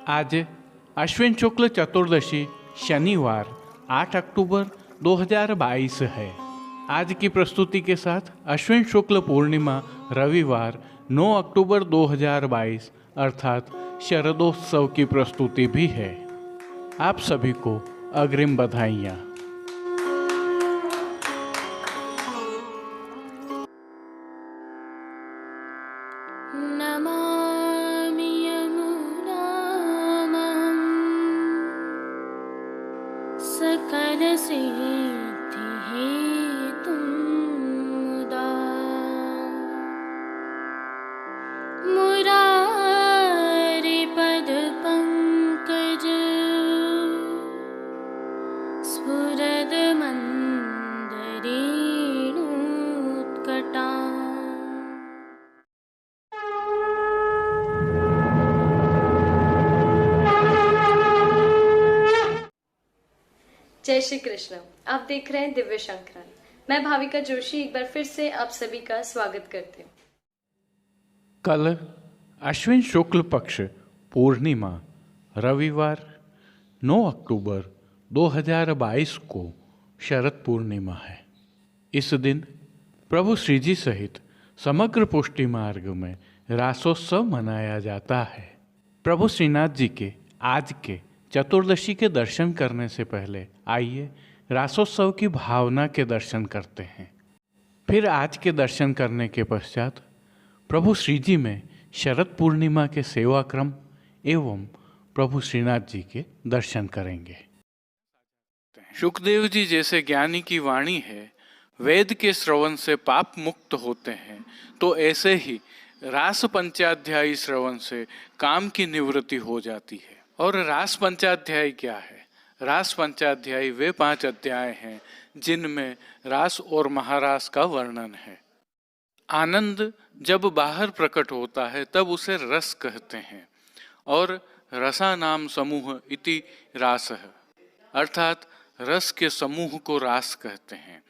आज अश्विन शुक्ल चतुर्दशी शनिवार 8 अक्टूबर 2022 है। आज की प्रस्तुति के साथ अश्विन शुक्ल पूर्णिमा रविवार 9 अक्टूबर 2022 अर्थात शरदोत्सव की प्रस्तुति भी है। आप सभी को अग्रिम बधाइयाँ। नमामि यमुनामहं सकलसिद्धिहेतुं मुदा मुरारिपदपङ्कज स्फुरदमन्दरेणुत्कटा। जय श्री कृष्ण। आप देख रहे हैं दिव्य शंकरन। मैं भाविका जोशी एक बार फिर से आप सभी का स्वागत करती हूँ। कल अश्विन शुक्ल पक्ष पूर्णिमा रविवार 9 अक्टूबर 2022 को शरद पूर्णिमा है। इस दिन प्रभु श्री जी सहित समग्र पुष्टि मार्ग में रासोत्सव मनाया जाता है। प्रभु श्रीनाथ जी के आज के चतुर्दशी के दर्शन करने से पहले आइए रासोत्सव की भावना के दर्शन करते हैं। फिर आज के दर्शन करने के पश्चात प्रभु श्री जी में शरद पूर्णिमा के सेवा क्रम एवं प्रभु श्रीनाथ जी के दर्शन करेंगे। शुकदेव जी जैसे ज्ञानी की वाणी है, वेद के श्रवण से पाप मुक्त होते हैं, तो ऐसे ही रास पंचाध्यायी श्रवण से काम की निवृत्ति हो जाती है। और रास पंचाध्यायी क्या है? रास पंचाध्यायी वे 5 अध्याय हैं जिनमें रास और महारास का वर्णन है। आनंद जब बाहर प्रकट होता है तब उसे रस कहते हैं, और रसा नाम समूह इति रास है, अर्थात रस के समूह को रास कहते हैं।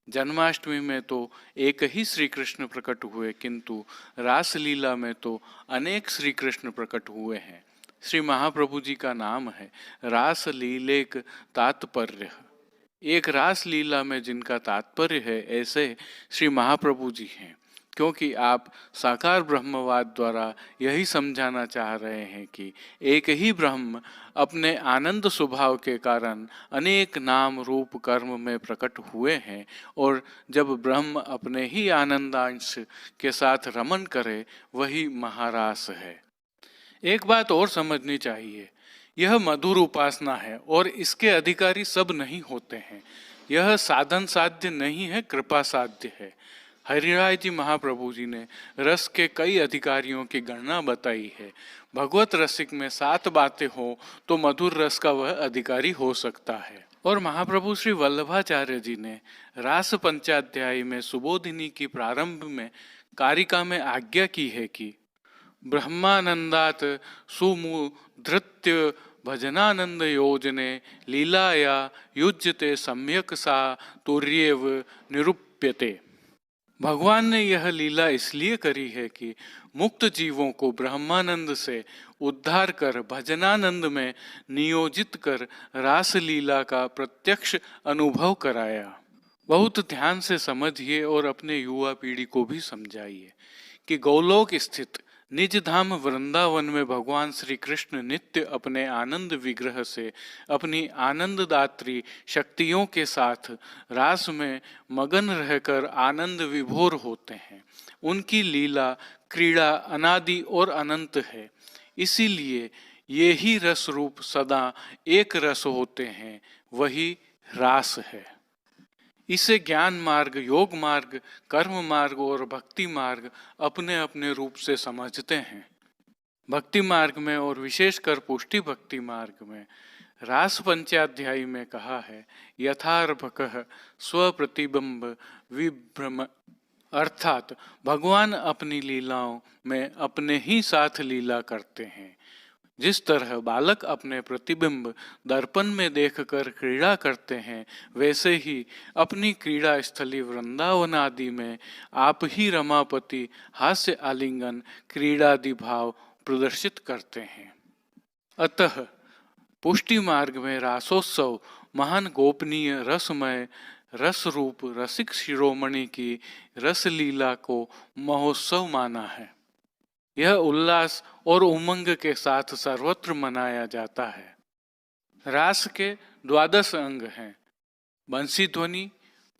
जन्माष्टमी में तो एक ही श्री कृष्ण प्रकट हुए, किंतु रास लीला में तो अनेक श्री कृष्ण प्रकट हुए हैं। श्री महाप्रभु जी का नाम है रास लीलेक तात्पर्य। एक रास लीला में जिनका तात्पर्य है, ऐसे श्री महाप्रभु जी हैं, क्योंकि आप साकार ब्रह्मवाद द्वारा यही समझाना चाह रहे हैं कि एक ही ब्रह्म अपने आनंद स्वभाव के कारण अनेक नाम रूप कर्म में प्रकट हुए हैं, और जब ब्रह्म अपने ही आनंदांश के साथ रमन करे वही महारास है। एक बात और समझनी चाहिए, यह मधुर उपासना है और इसके अधिकारी सब नहीं होते हैं। यह साधन साध्य नहीं है, कृपा साध्य है। हरिराय जी महाप्रभु जी ने रस के कई अधिकारियों की गणना बताई है। भगवत रसिक में 7 बातें हो तो मधुर रस का वह अधिकारी हो सकता है। और महाप्रभु श्री वल्लभाचार्य जी ने रास पंचाध्यायी में सुबोधिनी की प्रारंभ में कारिका में आज्ञा की है कि ब्रह्मानंदात सुमुधृत्य भजनानंद योजने लीलाया युज्यते सम्यक सा तुर्येव निरूप्यते। भगवान ने यह लीला इसलिए करी है कि मुक्त जीवों को ब्रह्मानंद से उद्धार कर भजनानंद में नियोजित कर रास लीला का प्रत्यक्ष अनुभव कराया। बहुत ध्यान से समझिए और अपने युवा पीढ़ी को भी समझाइए कि गौलोक स्थित निज धाम वृंदावन में भगवान श्री कृष्ण नित्य अपने आनंद विग्रह से अपनी आनंददात्री शक्तियों के साथ रास में मगन रहकर आनंद विभोर होते हैं। उनकी लीला क्रीड़ा अनादि और अनंत है, इसीलिए ये ही रस रूप सदा एक रस होते हैं, वही रास है। इसे ज्ञान मार्ग, योग मार्ग, कर्म मार्ग और भक्ति मार्ग अपने अपने रूप से समझते हैं। भक्ति मार्ग में और विशेषकर पुष्टि भक्ति मार्ग में रास पंचाध्यायी में कहा है यथार्भकः स्वप्रतिबिंब विभ्रम, अर्थात भगवान अपनी लीलाओं में अपने ही साथ लीला करते हैं। जिस तरह बालक अपने प्रतिबिंब दर्पण में देखकर क्रीड़ा करते हैं, वैसे ही अपनी क्रीड़ा स्थली वृंदावन आदि में आप ही रमापति हास्य आलिंगन क्रीड़ादि भाव प्रदर्शित करते हैं। अतः पुष्टि मार्ग में रासोत्सव महान गोपनीय रसमय रस रूप रसिक शिरोमणि की रसलीला को महोत्सव माना है। यह उल्लास और उमंग के साथ सर्वत्र मनाया जाता है। रास के 12 अंग हैं। बंसी ध्वनि,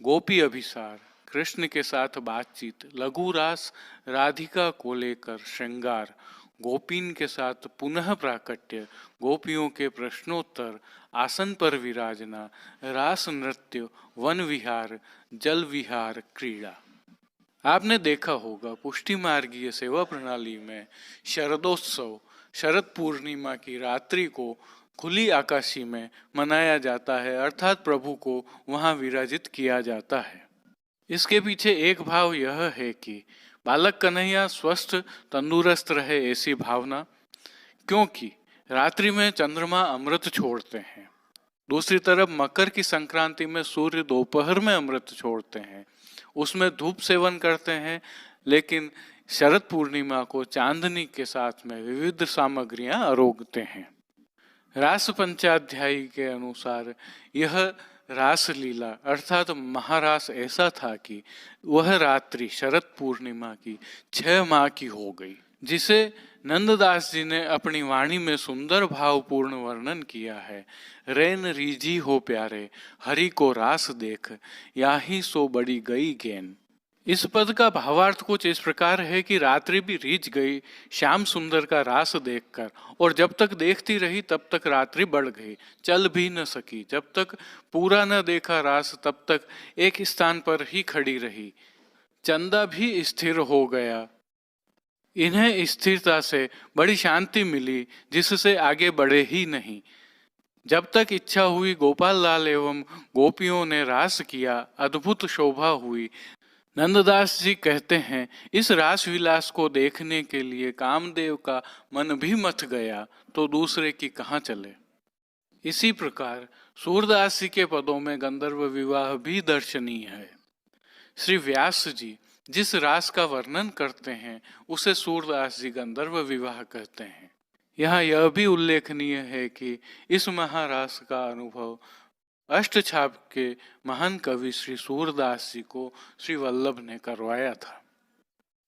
गोपी अभिसार, कृष्ण के साथ बातचीत, लघु रास, राधिका को लेकर श्रृंगार, गोपीन के साथ पुनः प्राकट्य, गोपियों के प्रश्नोत्तर, आसन पर विराजना, रास नृत्य, वन विहार, जल विहार, क्रीड़ा। आपने देखा होगा पुष्टि मार्गीय सेवा प्रणाली में शरदोत्सव शरद पूर्णिमा की रात्रि को खुली आकाशी में मनाया जाता है, अर्थात प्रभु को वहां विराजित किया जाता है। इसके पीछे एक भाव यह है कि बालक कन्हैया स्वस्थ तंदुरुस्त रहे, ऐसी भावना, क्योंकि रात्रि में चंद्रमा अमृत छोड़ते हैं। दूसरी तरफ मकर की संक्रांति में सूर्य दोपहर में अमृत छोड़ते हैं, उसमें धूप सेवन करते हैं, लेकिन शरद पूर्णिमा को चांदनी के साथ में विविध सामग्रियां आरोगते हैं। रास पंचाध्यायी के अनुसार यह रास लीला अर्थात महारास ऐसा था कि वह रात्रि शरद पूर्णिमा की 6 माह की हो गई, जिसे नंददास जी ने अपनी वाणी में सुंदर भावपूर्ण वर्णन किया है। रैन रीझी हो प्यारे, हरि को रास देख, याही सो बड़ी गई गेन। इस पद का भावार्थ कुछ इस प्रकार है कि रात्रि भी रीझ गई श्याम सुंदर का रास देखकर, और जब तक देखती रही तब तक रात्रि बढ़ गई, चल भी न सकी। जब तक पूरा न देखा रास तब तक एक स्थान पर ही खड़ी रही। चंदा भी स्थिर हो गया। इन्हें स्थिरता से बड़ी शांति मिली, जिससे आगे बढ़े ही नहीं। जब तक इच्छा हुई गोपाल लाल एवं गोपियों ने रास किया, अद्भुत शोभा हुई। नंददास जी कहते हैं, इस रास विलास को देखने के लिए कामदेव का मन भी मथ गया, तो दूसरे की कहाँ चले। इसी प्रकार सूरदास जी के पदों में गंधर्व विवाह भी दर्शनीय है। श्री व्यास जी जिस रास का वर्णन करते हैं उसे सूरदास जी गंधर्व विवाह कहते हैं। यहाँ यह भी उल्लेखनीय है कि इस महारास का अनुभव अष्टछाप के महान कवि श्री सूरदास जी को श्री वल्लभ ने करवाया था।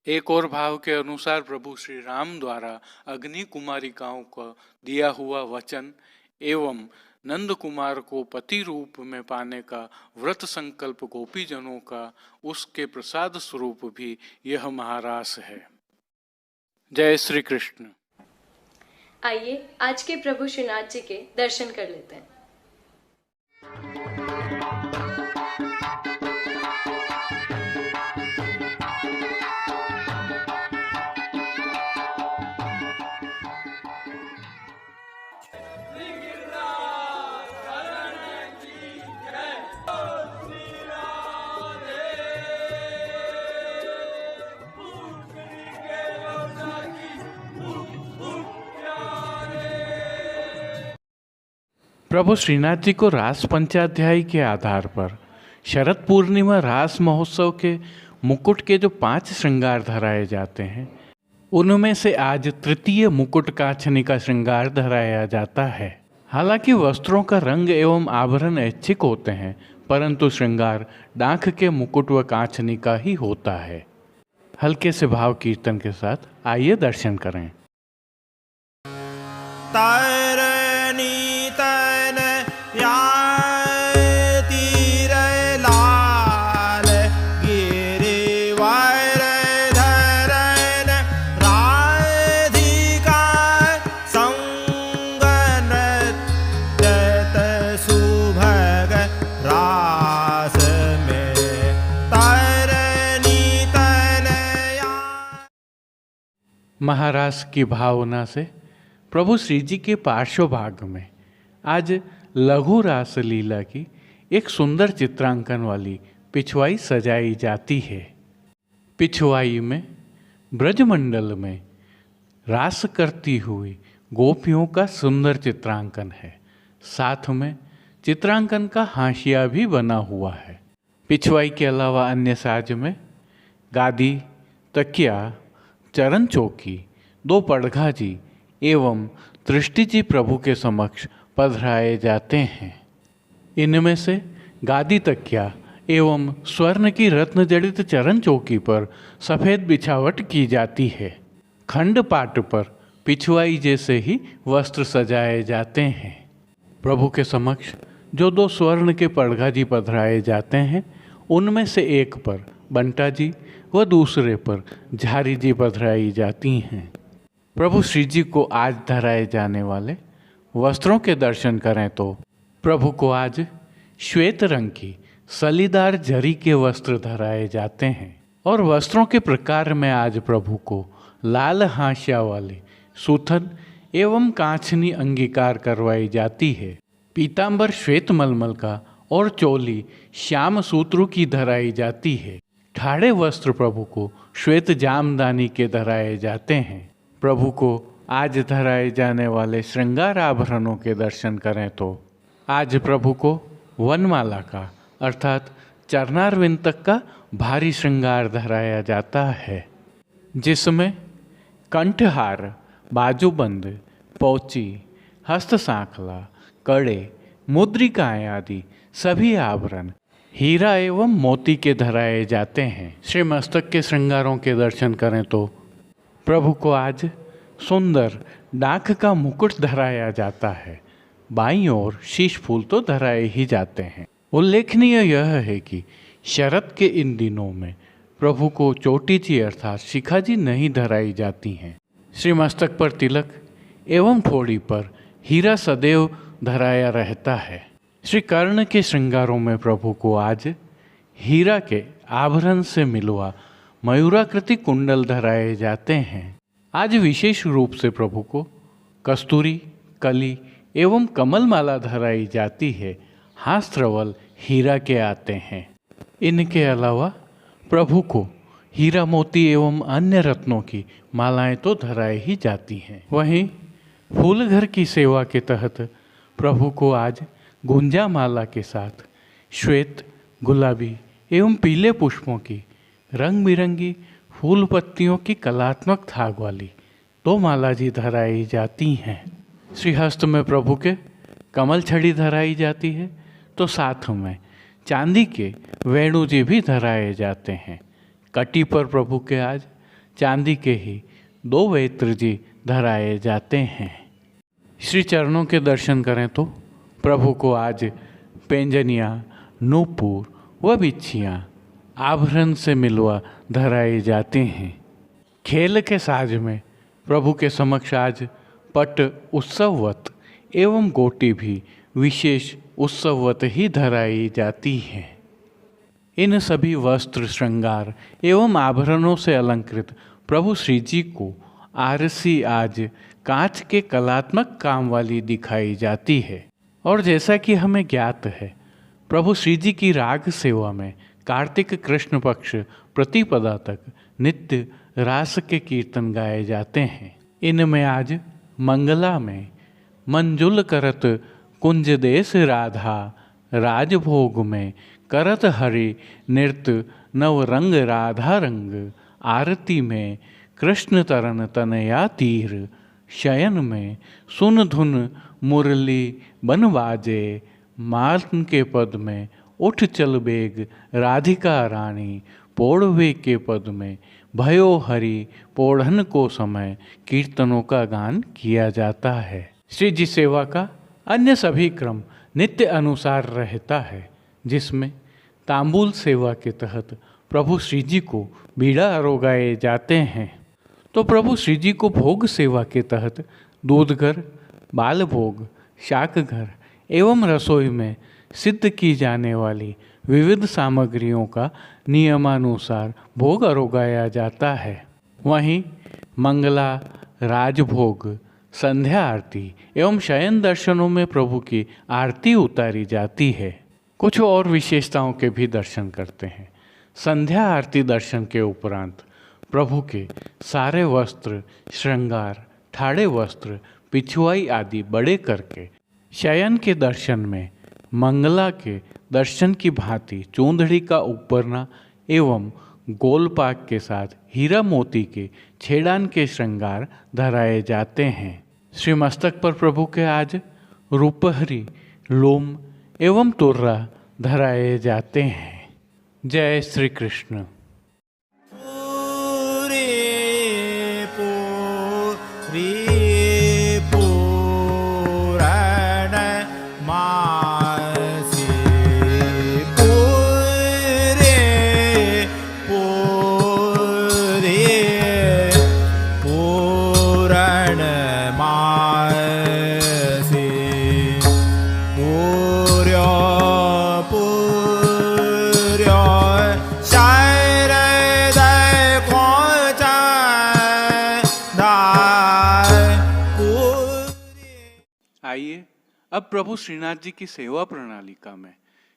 एक और भाव के अनुसार प्रभु श्री राम द्वारा अग्नि कुमारिकाओं को दिया हुआ वचन एवं नंद कुमार को पति रूप में पाने का व्रत संकल्प गोपीजनों का, उसके प्रसाद स्वरूप भी यह महारास है। जय श्री कृष्ण। आइए आज के प्रभु श्रीनाथ जी के दर्शन कर लेते हैं। प्रभु श्रीनाथ जी को रास पंचाध्यायी के आधार पर शरद पूर्णिमा रास महोत्सव के मुकुट के जो 5 श्रृंगार धराए जाते हैं, उनमें से आज तृतीय मुकुट कांचनी का श्रृंगार धराया जाता है। हालांकि वस्त्रों का रंग एवं आभरण ऐच्छिक होते हैं, परंतु श्रृंगार डांख के मुकुट व कांचनी का ही होता है। हल्के से भाव कीर्तन के साथ आइए दर्शन करें। महारास की भावना से प्रभु श्री जी के पार्श्व भाग में आज लघु रास लीला की एक सुंदर चित्रांकन वाली पिछवाई सजाई जाती है। पिछवाई में ब्रजमंडल में रास करती हुई गोपियों का सुंदर चित्रांकन है। साथ में चित्रांकन का हाशिया भी बना हुआ है। पिछवाई के अलावा अन्य साज में गादी, तकिया, चरण चौकी, 2 पड़घा जी एवं दृष्टि जी प्रभु के समक्ष पधराए जाते हैं। इनमें से गादी तकिया एवं स्वर्ण की रत्न जड़ित चरण चौकी पर सफ़ेद बिछावट की जाती है। खंड पाट पर पिछुआई जैसे ही वस्त्र सजाए जाते हैं। प्रभु के समक्ष जो 2 स्वर्ण के पड़घा जी पधराए जाते हैं, उनमें से एक पर बंटा जी व दूसरे पर झारी जी पधराई जाती हैं। प्रभु श्री जी को आज धराए जाने वाले वस्त्रों के दर्शन करें तो प्रभु को आज श्वेत रंग की सलीदार जरी के वस्त्र धराए जाते हैं और वस्त्रों के प्रकार में आज प्रभु को लाल हाशिया वाले सूथन एवं कांचनी अंगीकार करवाई जाती है। पीतांबर श्वेत मलमल का और चोली श्याम सूत्रों की धराई जाती है। ठाड़े वस्त्र प्रभु को श्वेत जामदानी के धराए जाते हैं। प्रभु को आज धराए जाने वाले श्रृंगार आभरणों के दर्शन करें तो आज प्रभु को वनमाला का अर्थात चरणारविंद तक का भारी श्रृंगार धराया जाता है, जिसमें कंठहार, बाजूबंद, पौची, हस्त सांखला, कड़े, मुद्रिकाएं आदि सभी आभरण हीरा एवं मोती के धराए जाते हैं। श्री मस्तक के श्रृंगारों के दर्शन करें तो प्रभु को आज सुंदर डाक का मुकुट धराया जाता है। बाईं ओर शीश फूल तो धराए ही जाते हैं। उल्लेखनीय यह है कि शरद के इन दिनों में प्रभु को चोटीची अर्थात शिखाजी नहीं धराई जाती हैं। श्री मस्तक पर तिलक एवं ठोड़ी पर हीरा सदैव धराया रहता है। श्री कर्ण के श्रृंगारों में प्रभु को आज हीरा के आभरण से मिलवा मयूराकृति कुंडल धराए जाते हैं। आज विशेष रूप से प्रभु को कस्तूरी, कली एवं कमल माला धराई जाती है। हास्त्रवल हीरा के आते हैं। इनके अलावा प्रभु को हीरा मोती एवं अन्य रत्नों की मालाएं तो धराई ही जाती हैं। वहीं फूलघर की सेवा के तहत प्रभु को आज गुंजा माला के साथ श्वेत, गुलाबी एवं पीले पुष्पों की रंग बिरंगी फूल पत्तियों की कलात्मक थाग वाली 2 माला जी धराई जाती हैं। श्रीहस्त में प्रभु के कमल छड़ी धराई जाती है तो साथ में चांदी के वेणु जी भी धराए जाते हैं। कटी पर प्रभु के आज चांदी के ही 2 वेत्र जी धराए जाते हैं। श्री चरणों के दर्शन करें तो प्रभु को आज पेंजनिया, नूपुर व बिच्छियाँ आभरण से मिलवा धराए जाते हैं। खेल के साज में प्रभु के समक्ष आज पट उत्सववत एवं गोटी भी विशेष उत्सववत ही धराई जाती है। इन सभी वस्त्र, श्रृंगार एवं आभरणों से अलंकृत प्रभु श्री जी को आरसी आज कांच के कलात्मक काम वाली दिखाई जाती है। और जैसा कि हमें ज्ञात है, प्रभु श्री जी की राग सेवा में कार्तिक कृष्ण पक्ष प्रतिपदा तक नित्य रास के कीर्तन गाए जाते हैं। इनमें आज मंगला में मंजुल करत कुंज देश राधा, राजभोग में करत हरि नृत्य नव रंग राधा रंग, आरती में कृष्ण तरन तनया तीर, शयन में सुन धुन मुरली बन बाजे, मालन के पद में उठ चल बेग राधिका रानी, पोड़वे के पद में भयो हरि पोढ़न को समय कीर्तनों का गान किया जाता है। श्री जी सेवा का अन्य सभी क्रम नित्य अनुसार रहता है, जिसमें तांबूल सेवा के तहत प्रभु श्री जी को बीड़ा अरोगाए जाते हैं। तो प्रभु श्री जी को भोग सेवा के तहत दूधघर, बाल भोग, शाक घर एवं रसोई में सिद्ध की जाने वाली विविध सामग्रियों का नियमानुसार भोग अरोगाया जाता है। वहीं मंगला, राजभोग, संध्या आरती एवं शयन दर्शनों में प्रभु की आरती उतारी जाती है। कुछ और विशेषताओं के भी दर्शन करते हैं। संध्या आरती दर्शन के उपरांत प्रभु के सारे वस्त्र, श्रृंगार, ठाड़े वस्त्र, पिछुआई आदि बड़े करके शयन के दर्शन में मंगला के दर्शन की भांति चूंदड़ी का उपरना एवं गोलपाक के साथ हीरा मोती के छेड़ान के श्रृंगार धराए जाते हैं। श्री मस्तक पर प्रभु के आज रूपहरी, लोम एवं तुर्रा धराए जाते हैं। जय श्री कृष्ण। आइए अब प्रभु श्रीनाथ जी की सेवा प्रणालिका में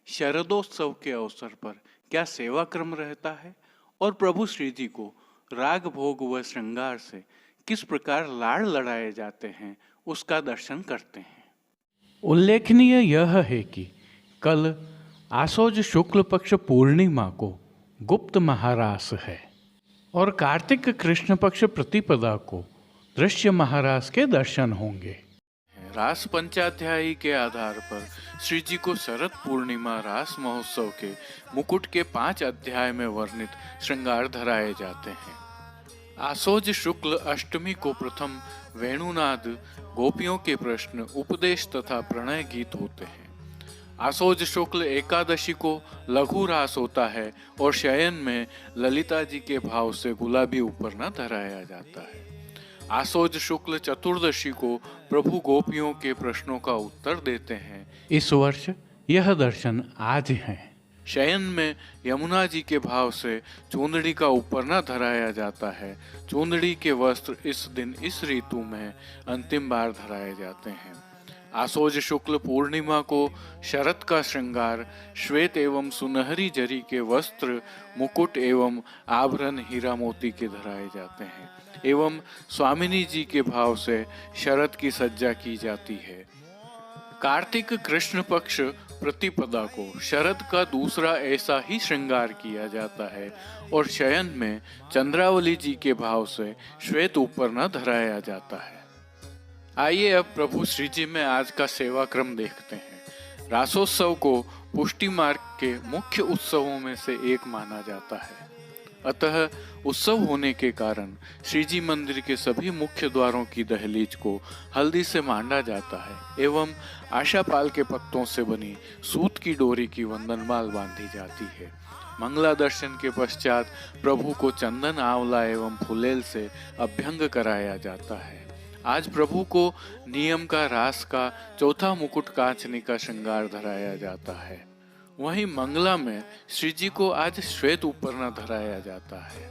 शरदोत्सव के अवसर पर क्या सेवा क्रम रहता है और प्रभु श्री जी को राग भोग व श्रृंगार से किस प्रकार लाड़ लड़ाए जाते हैं उसका दर्शन करते हैं। उल्लेखनीय यह है कि कल आसोज शुक्ल पक्ष पूर्णिमा को गुप्त महारास है और कार्तिक कृष्ण पक्ष प्रतिपदा को दृश्य महारास के दर्शन होंगे। रास पंचाध्यायी के आधार पर श्री जी को शरद पूर्णिमा रास महोत्सव के मुकुट के 5 अध्याय में वर्णित श्रृंगार धराए जाते हैं। आसोज शुक्ल अष्टमी को प्रथम वेणुनाद, गोपियों के प्रश्न, उपदेश तथा प्रणय गीत होते हैं। आसोज शुक्ल एकादशी को लघु रास होता है और शयन में ललिता जी के भाव से गुलाबी उपरना धराया जाता है। आसोज शुक्ल चतुर्दशी को प्रभु गोपियों के प्रश्नों का उत्तर देते हैं। इस वर्ष यह दर्शन आज है। शयन में यमुना जी के भाव से चूंदड़ी का उपरना धराया जाता है। चूंदड़ी के वस्त्र इस दिन इस ऋतु में अंतिम बार धराए जाते हैं। आसोज शुक्ल पूर्णिमा को शरद का श्रृंगार श्वेत एवं सुनहरी जरी के वस्त्र, मुकुट एवं आभरण हीरा मोती के धराए जाते हैं एवं स्वामिनी जी के भाव से शरद की सज्जा की जाती है। कार्तिक कृष्ण पक्ष प्रतिपदा को शरद का दूसरा ऐसा ही श्रृंगार किया जाता है और शयन में चंद्रावली जी के भाव से श्वेत उपरना धराया जाता है। आइए अब प्रभु श्री जी में आज का सेवा क्रम देखते हैं। रासोत्सव को पुष्टि मार्ग के मुख्य उत्सवों में से एक माना जाता है। अतः उत्सव होने के कारण श्री जी मंदिर के सभी मुख्य द्वारों की दहलीज को हल्दी से मांडा जाता है एवं आशापाल के पत्तों से बनी सूत की डोरी की वंदनमाल बांधी जाती है। मंगला दर्शन के पश्चात प्रभु को चंदन, आंवला एवं फुलेल से अभ्यंग कराया जाता है। आज प्रभु को नियम का रास का चौथा मुकुट कांचनी का श्रृंगार धराया जाता है। वहीं मंगला में श्री जी को आज श्वेत उपरना धराया जाता है।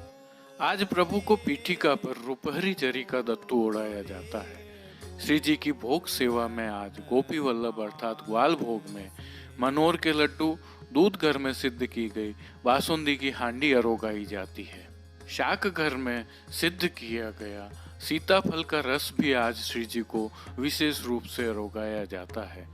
आज प्रभु को पीठिका पर रुपहरी जरी का दत्तू ओढ़ाया जाता है। श्री जी की भोग सेवा में आज गोपी वल्लभ अर्थात ग्वाल भोग में मनोर के लड्डू, दूध घर में सिद्ध की गई बासुंदी की हांडी अरोगाई जाती है। शाक घर में सिद्ध किया गया सीताफल का रस भी आज श्री जी को विशेष रूप से अरोगाया जाता है।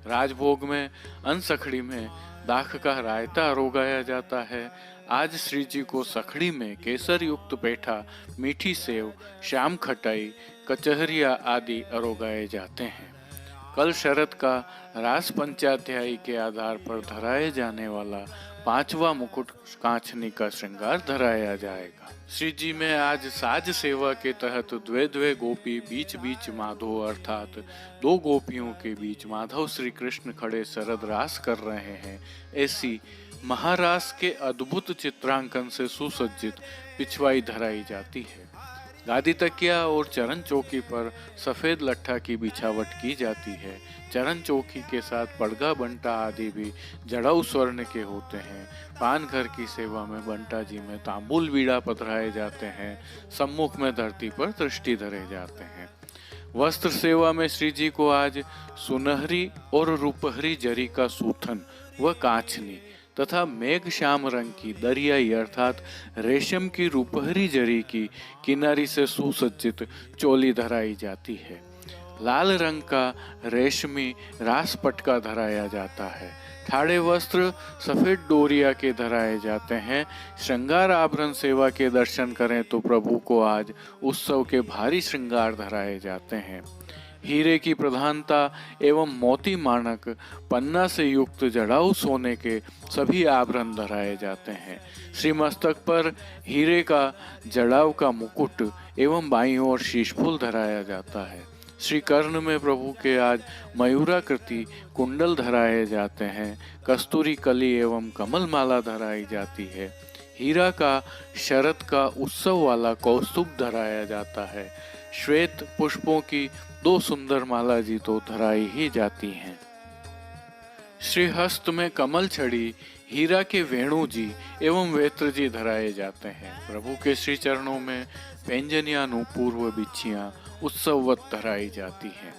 राजभोग में अनसखड़ी में दाख का रायता अरोगाया जाता है। आज श्री जी को सखड़ी में केसर युक्त पेठा, मीठी सेव, श्याम खटाई, कचहरिया आदि अरोगाए जाते हैं। कल शरद का रास पंचाध्यायी के आधार पर धराए जाने वाला 5वां मुकुट कांचनी का श्रृंगार धराया जाएगा। श्री जी में आज साज सेवा के तहत द्वे गोपी बीच बीच माधो अर्थात 2 गोपियों के बीच माधव श्री कृष्ण खड़े शरद रास कर रहे हैं। ऐसी महारास के अद्भुत चित्रांकन से सुसज्जित पिछवाई धराई जाती है। गादी तकिया और चरण चौकी पर सफेद लट्ठा की बिछावट की जाती है। चरण चौकी के साथ पड़गा, बंटा आदि भी जड़ाऊ स्वर्ण के होते हैं। पान घर की सेवा में बंटा जी में तांबूल बीड़ा पधराए जाते हैं। सम्मुख में धरती पर दृष्टि धरे जाते हैं। वस्त्र सेवा में श्री जी को आज सुनहरी और रुपहरी जरी का सूथन व कांचनी तथा मेघ श्याम रंग की दरियाई अर्थात रेशम की रुपहरी जरी की किनारी से सुसज्जित चोली धराई जाती है। लाल रंग का रेशमी रास पटका धराया जाता है। ठाड़े वस्त्र सफेद डोरिया के धराए जाते हैं। श्रृंगार आभरण सेवा के दर्शन करें तो प्रभु को आज उत्सव के भारी श्रृंगार धराए जाते हैं। हीरे की प्रधानता एवं मोती माणक पन्ना से युक्त जड़ाऊ सोने के सभी आभरण धराए जाते हैं। श्री मस्तक पर हीरे का जड़ाऊ का मुकुट एवं बाईं ओर शीशफूल धराया जाता है। श्री कर्ण में प्रभु के आज मयूराकृति कुंडल धराए जाते हैं। कस्तूरी कली एवं कमल माला धराई जाती है। हीरा का शरद का उत्सव वाला कौस्तुभ धराया जाता है। श्वेत पुष्पों की 2 सुंदर माला जी तो धराई ही जाती हैं। श्री हस्त में कमल छड़ी हीरा के वेणु जी एवं वेत्र जी धराए जाते हैं। प्रभु के श्री चरणों में व्यंजन्यानुपूर्व बिच्छियां उत्सववत धराई जाती हैं।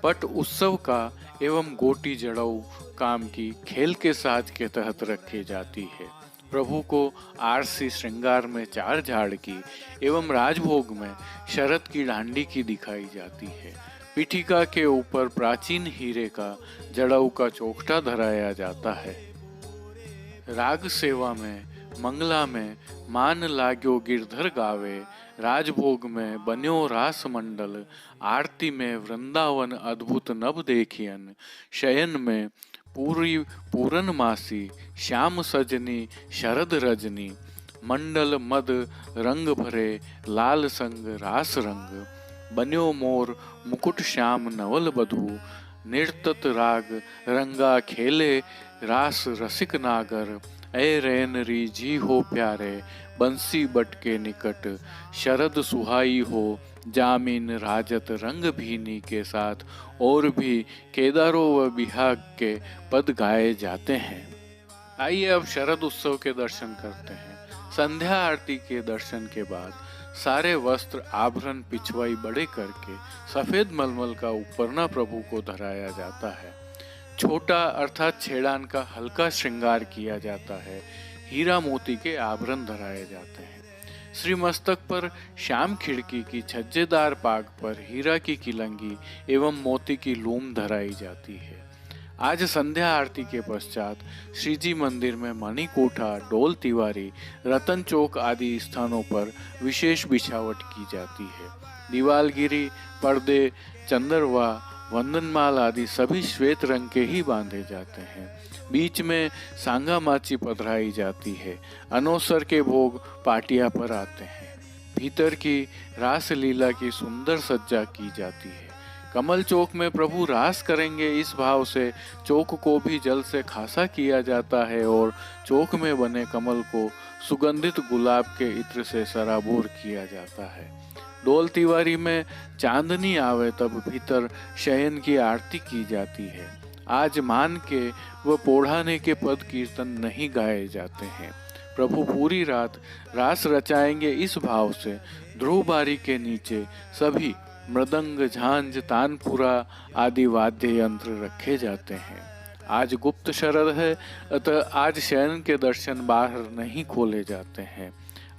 पट उत्सव का एवं गोटी जड़ऊ काम की खेल के साज के तहत रखी जाती है। प्रभु को आरसी श्रृंगार में 4 झाड़ की एवं राजभोग में शरद की डांडी की दिखाई जाती है। पीठिका के ऊपर प्राचीन हीरे का जड़ऊ का चोखटा धराया जाता है। राग सेवा में मंगला में मान लाग्यो गिरधर गावे, राजभोग में बन्यो रास मंडल, आरती में वृंदावन अद्भुत नभ देखियन, शयन में पूरी पूरन मासी, श्याम सजनी शरद रजनी, मंडल मद रंग भरे, लाल संग रास रंग, बन्यो मोर मुकुट श्याम नवल बधू, निर्तत राग रंगा खेले रास रसिक नागर, ऐ रैन री जी हो प्यारे, बंसी बट के निकट, शरद सुहाई हो जामिन राजत रंग भीनी के साथ और भी केदारों व बिहाग के पद गाए जाते हैं। आइए अब शरद उत्सव के दर्शन करते हैं। संध्या आरती के दर्शन के बाद सारे वस्त्र आभरण पिछवाई बड़े करके सफेद मलमल का उपरना प्रभु को धराया जाता है। छोटा अर्थात छेड़ान का हल्का श्रृंगार किया जाता है। हीरा मोती के आभरण धराए जाते हैं। श्री मस्तक पर श्याम खिड़की की छज्जेदार पाग पर हीरा की किलंगी एवं मोती की लूम धराई जाती है। आज संध्या आरती के पश्चात श्रीजी मंदिर में मणिकोठा, डोल तिवारी, रतन चौक आदि स्थानों पर विशेष बिछावट की जाती है। दीवालगिरी, पर्दे, चंदरवा, वंदनमाल आदि सभी श्वेत रंग के ही बांधे जाते हैं। बीच में सांगा माची पधराई जाती है। अनोसर के भोग पाटिया पर आते हैं। भीतर की रास लीला की सुंदर सज्जा की जाती है। कमल चौक में प्रभु रास करेंगे इस भाव से चौक को भी जल से खासा किया जाता है और चौक में बने कमल को सुगंधित गुलाब के इत्र से सराबोर किया जाता है। डोल तिवारी में चांदनी आवे तब भीतर शयन की आरती की जाती है। आज मान के व पोढ़ाने के पद कीर्तन नहीं गाए जाते हैं। प्रभु पूरी रात रास रचाएंगे इस भाव से ध्रुव बारी के नीचे सभी मृदंग, झांझ, तानपुरा आदि वाद्य यंत्र रखे जाते हैं। आज गुप्त शरद है, अतः आज शयन के दर्शन बाहर नहीं खोले जाते हैं।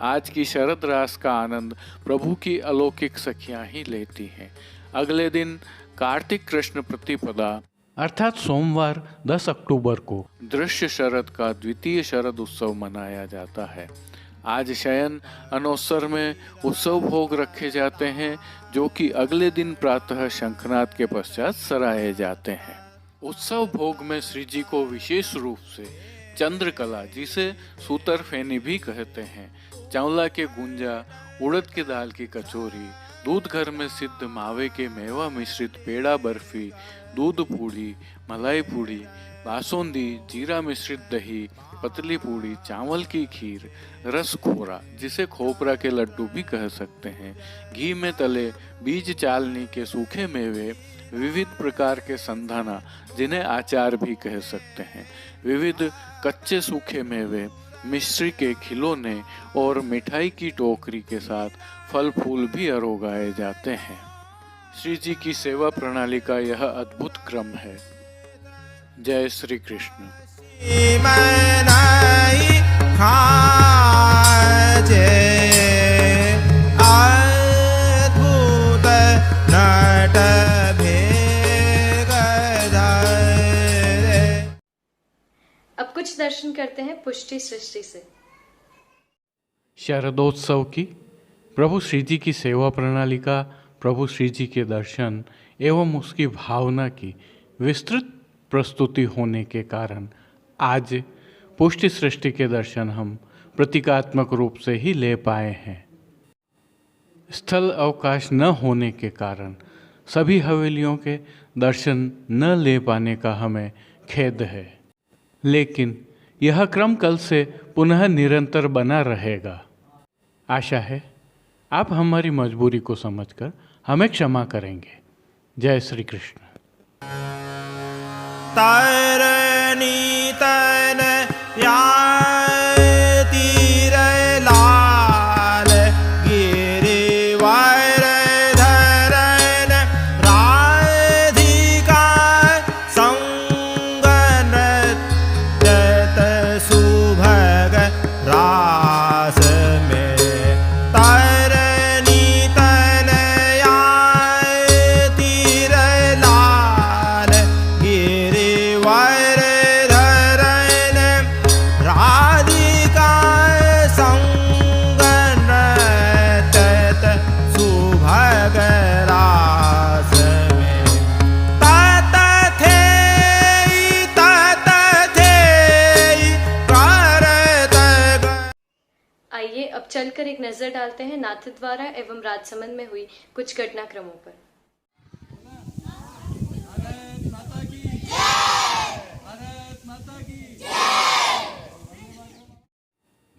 आज की शरद रास का आनंद प्रभु की अलौकिक सखियां ही लेती हैं। अगले दिन कार्तिक कृष्ण प्रतिपदा अर्थात सोमवार 10 अक्टूबर को दृश्य शरद का द्वितीय शरद उत्सव मनाया जाता है। आज शयन अनोसर में उत्सव भोग रखे जाते हैं, जो कि अगले दिन प्रातः शंखनाद के पश्चात सराहे जाते हैं। उत्सव भोग में श्री जी को विशेष रूप से चंद्रकला, जिसे सूतर फेनी भी कहते हैं, चावला के गुंजा, उड़द की दाल की कचौरी, दूध घर में सिद्ध मावे के मेवा मिश्रित पेड़ा बर्फी, दूध पूड़ी, मलाई पूड़ी, बासुंदी, जीरा मिश्रित दही, पतली पूड़ी, चावल की खीर, रस खोरा, जिसे खोपरा के लड्डू भी कह सकते हैं, घी में तले बीज चालनी के सूखे मेवे, विविध प्रकार के संधाना, जिन्हें आचार भी कह सकते हैं, विविध कच्चे सूखे मेवे, मिश्री के खिलौने और मिठाई की टोकरी के साथ फल फूल भी अरोगाए जाते हैं। श्री जी की सेवा प्रणाली का यह अद्भुत क्रम है। जय श्री कृष्ण। अब कुछ दर्शन करते हैं पुष्टि सृष्टि से। शरदोत्सव की प्रभु श्री जी की सेवा प्रणाली का, प्रभु श्री जी के दर्शन एवं उसकी भावना की विस्तृत प्रस्तुति होने के कारण आज पुष्टि सृष्टि के दर्शन हम प्रतीकात्मक रूप से ही ले पाए हैं। स्थल अवकाश न होने के कारण सभी हवेलियों के दर्शन न ले पाने का हमें खेद है, लेकिन यह क्रम कल से पुनः निरंतर बना रहेगा। आशा है आप हमारी मजबूरी को समझकर हमें क्षमा करेंगे। जय श्री कृष्ण। तरनी तन तीर लाल गिरिवर धरन राधिका संगन तत सुभग रास में तरनी तन तीर लाल गिरिवर धरन राधिका संगन तत सुभग रास में तत थे करत आइए अब चलकर एक नजर डालते हैं नाथद्वारा एवं राजसमंद में हुई कुछ घटनाक्रमों पर।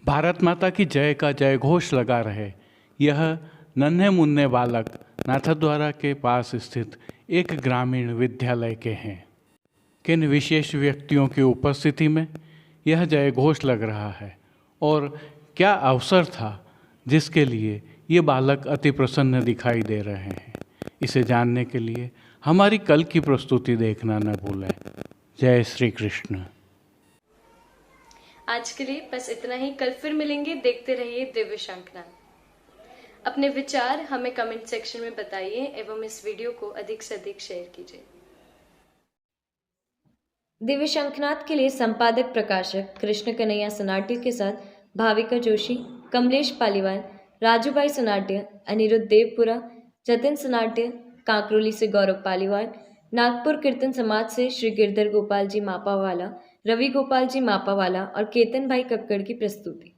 भारत माता की जय का जय घोष लगा रहे यह नन्हे मुन्ने बालक नाथद्वारा के पास स्थित एक ग्रामीण विद्यालय के हैं। किन विशेष व्यक्तियों की उपस्थिति में यह जय घोष लग रहा है और क्या अवसर था जिसके लिए ये बालक अति प्रसन्न दिखाई दे रहे हैं, इसे जानने के लिए हमारी कल की प्रस्तुति देखना न भूलें। जय श्री कृष्ण। आज के लिए बस इतना ही। कल फिर मिलेंगे। देखते रहिए दिव्य शंखनाद। अपने विचार हमें कमेंट सेक्शन में बताइए एवं इस वीडियो को अधिक से अधिक शेयर कीजिए। दिव्य शंखनाद के लिए संपादक प्रकाशक कृष्ण कन्हैया सनाट्य के साथ भाविका जोशी, कमलेश पालीवाल, राजूभाई सनाट्य, अनिरुद्ध देवपुरा, जतिन सनाट्य, कांकरोली से गौरव पालीवाल, नागपुर कीर्तन समाज से श्री गिरधर गोपाल जी मापावाला, रवि गोपाल जी मापावाला और केतन भाई कक्कड़ की प्रस्तुति।